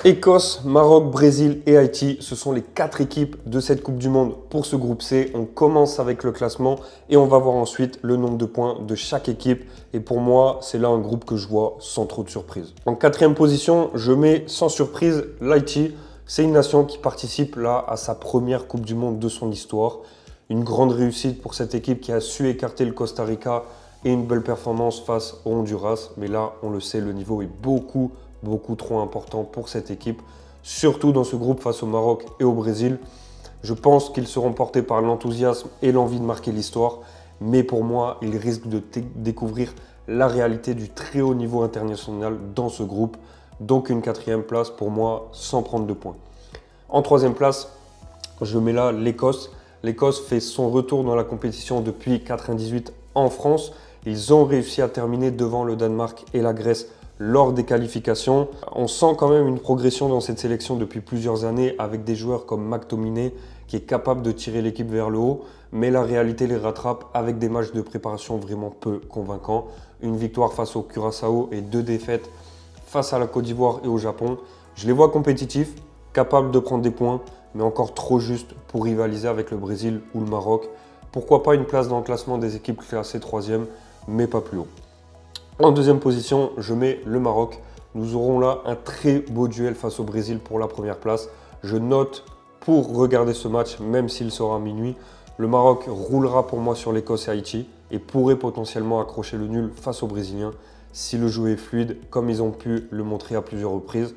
Écosse, Maroc, Brésil et Haïti, ce sont les 4 équipes de cette Coupe du Monde pour ce groupe C. On commence avec le classement et on va voir ensuite le nombre de points de chaque équipe. Et pour moi, c'est là un groupe que je vois sans trop de surprise. En 4e position, je mets sans surprise l'Haïti. C'est une nation qui participe là à sa première Coupe du Monde de son histoire. Une grande réussite pour cette équipe qui a su écarter le Costa Rica et une belle performance face au Honduras. Mais là, on le sait, le niveau est beaucoup trop important pour cette équipe, surtout dans ce groupe face au Maroc et au Brésil. Je pense qu'ils seront portés par l'enthousiasme et l'envie de marquer l'histoire, mais pour moi, ils risquent de découvrir la réalité du très haut niveau international dans ce groupe. Donc une 4e place pour moi, sans prendre de points. En 3e place, je mets là l'Écosse. L'Écosse fait son retour dans la compétition depuis 1998 en France. Ils ont réussi à terminer devant le Danemark et la Grèce lors des qualifications. On sent quand même une progression dans cette sélection depuis plusieurs années avec des joueurs comme McTominay qui est capable de tirer l'équipe vers le haut, mais la réalité les rattrape avec des matchs de préparation vraiment peu convaincants. Une victoire face au Curaçao et 2 défaites face à la Côte d'Ivoire et au Japon. Je les vois compétitifs, capables de prendre des points, mais encore trop justes pour rivaliser avec le Brésil ou le Maroc. Pourquoi pas une place dans le classement des équipes classées 3e, mais pas plus haut. En 2e position, je mets le Maroc. Nous aurons là un très beau duel face au Brésil pour la première place. Je note pour regarder ce match, même s'il sera à minuit, le Maroc roulera pour moi sur l'Écosse et Haïti et pourrait potentiellement accrocher le nul face aux Brésiliens si le jeu est fluide, comme ils ont pu le montrer à plusieurs reprises.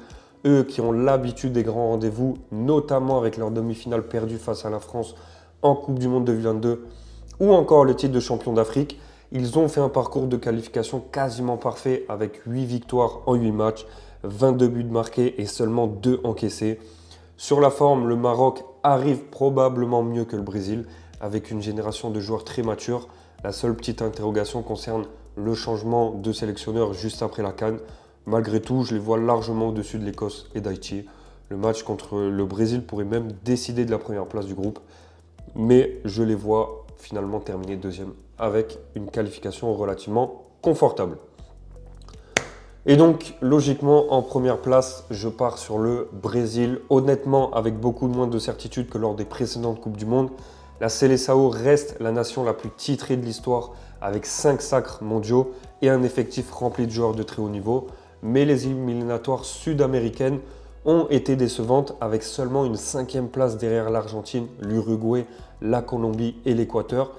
Eux qui ont l'habitude des grands rendez-vous, notamment avec leur demi-finale perdue face à la France en Coupe du Monde 2022 ou encore le titre de champion d'Afrique. Ils ont fait un parcours de qualification quasiment parfait avec 8 victoires en 8 matchs, 22 buts marqués et seulement 2 encaissés. Sur la forme, le Maroc arrive probablement mieux que le Brésil avec une génération de joueurs très matures. La seule petite interrogation concerne le changement de sélectionneur juste après la CAN. Malgré tout, je les vois largement au-dessus de l'Écosse et d'Haïti. Le match contre le Brésil pourrait même décider de la première place du groupe, mais je les vois finalement terminer 2e avec une qualification relativement confortable. Et donc, logiquement, en première place, je pars sur le Brésil. Honnêtement, avec beaucoup moins de certitude que lors des précédentes Coupes du Monde, la Seleção reste la nation la plus titrée de l'histoire avec 5 sacres mondiaux et un effectif rempli de joueurs de très haut niveau. Mais les éliminatoires sud-américaines ont été décevantes avec seulement une 5e place derrière l'Argentine, l'Uruguay, la Colombie et l'Équateur.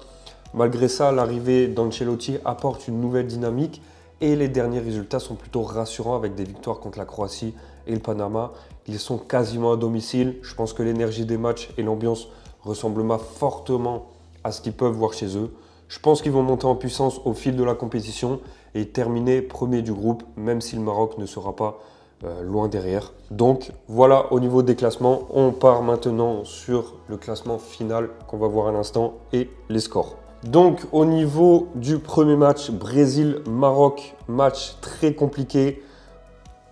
Malgré ça, l'arrivée d'Ancelotti apporte une nouvelle dynamique et les derniers résultats sont plutôt rassurants avec des victoires contre la Croatie et le Panama. Ils sont quasiment à domicile. Je pense que l'énergie des matchs et l'ambiance ressemblent fortement à ce qu'ils peuvent voir chez eux. Je pense qu'ils vont monter en puissance au fil de la compétition et terminer premier du groupe, même si le Maroc ne sera pas loin derrière. Donc voilà au niveau des classements. On part maintenant sur le classement final qu'on va voir à l'instant et les scores. Donc au niveau du premier match, Brésil-Maroc, match très compliqué.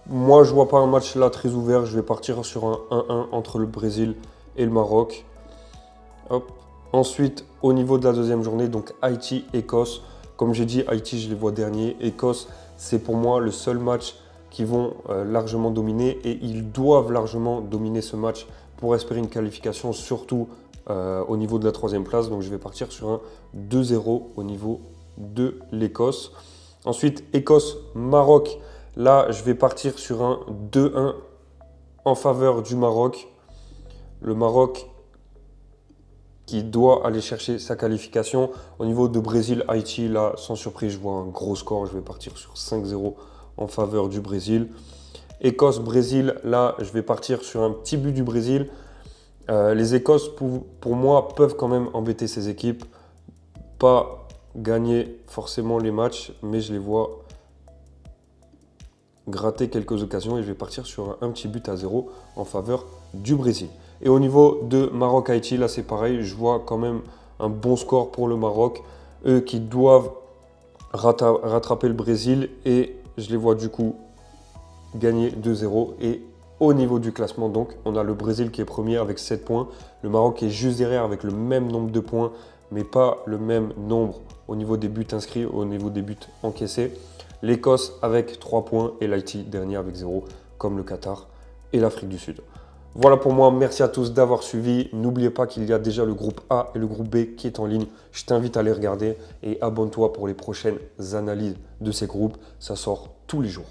Moi je vois pas un match là très ouvert, je vais partir sur un 1-1 entre le Brésil et le Maroc. Hop. Ensuite au niveau de la 2e journée, donc Haïti-Écosse. Comme j'ai dit, Haïti je les vois derniers. Écosse, c'est pour moi le seul match qu'ils vont largement dominer et ils doivent largement dominer ce match pour espérer une qualification, surtout au niveau de la 3e place. Donc je vais partir sur un 2-0 au niveau de l'Écosse. Ensuite, Écosse-Maroc. Là, je vais partir sur un 2-1 en faveur du Maroc. Le Maroc qui doit aller chercher sa qualification. Au niveau de Brésil-Haïti, là, sans surprise, je vois un gros score. Je vais partir sur 5-0 en faveur du Brésil. Écosse-Brésil, là, je vais partir sur un petit but du Brésil. Les Écosses, pour moi, peuvent quand même embêter ces équipes. Pas gagner forcément les matchs, mais je les vois gratter quelques occasions et je vais partir sur un petit but à 0 en faveur du Brésil. Et au niveau de Maroc-Haïti, là c'est pareil, je vois quand même un bon score pour le Maroc. Eux qui doivent rattraper le Brésil et je les vois du coup gagner 2-0. Et au niveau du classement, donc, on a le Brésil qui est premier avec 7 points. Le Maroc qui est juste derrière avec le même nombre de points, mais pas le même nombre au niveau des buts inscrits, au niveau des buts encaissés. L'Écosse avec 3 points et l'Haïti dernier avec 0, comme le Qatar et l'Afrique du Sud. Voilà pour moi, merci à tous d'avoir suivi. N'oubliez pas qu'il y a déjà le groupe A et le groupe B qui est en ligne. Je t'invite à les regarder et abonne-toi pour les prochaines analyses de ces groupes. Ça sort tous les jours.